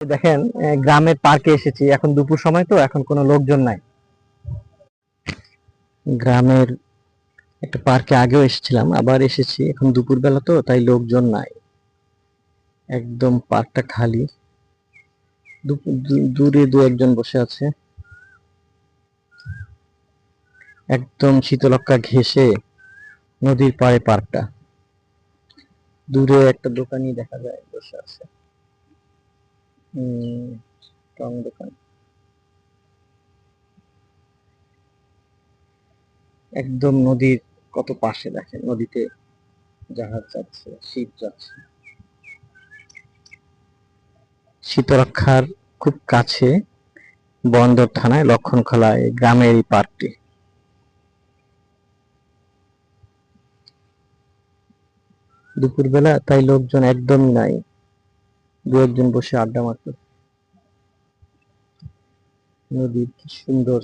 দেখেন গ্রামের পার্কে এসেছি, এখন দুপুর সময় তো এখন কোনো লোকজন নাই। গ্রামের একটা পার্কে আগেও এসেছিলাম, আবার এসেছি, এখন দুপুর বেলা তো তাই লোকজন নাই, একদম পার্কটা খালি। দূরে দু একজন বসে আছে, একদম শীতলক্ষ্যা ঘেঁষে নদীর পাড়ে পার্কটা। দূরে একটা দোকানি দেখা যায় বসে আছে, টং দোকান। একদম নদীর কত পাশে, দেখেন নদীতে জাহাজ যাচ্ছে, শিপ যাচ্ছে। শীতলক্ষ্যার খুব কাছে বন্দর থানায় লক্ষণখোলা এই গ্রামের এই পার্কটি। দুপুরবেলা তাই লোকজন একদমই নাই, দু একজন বসে আড্ডা মারত। নদীর কি সুন্দর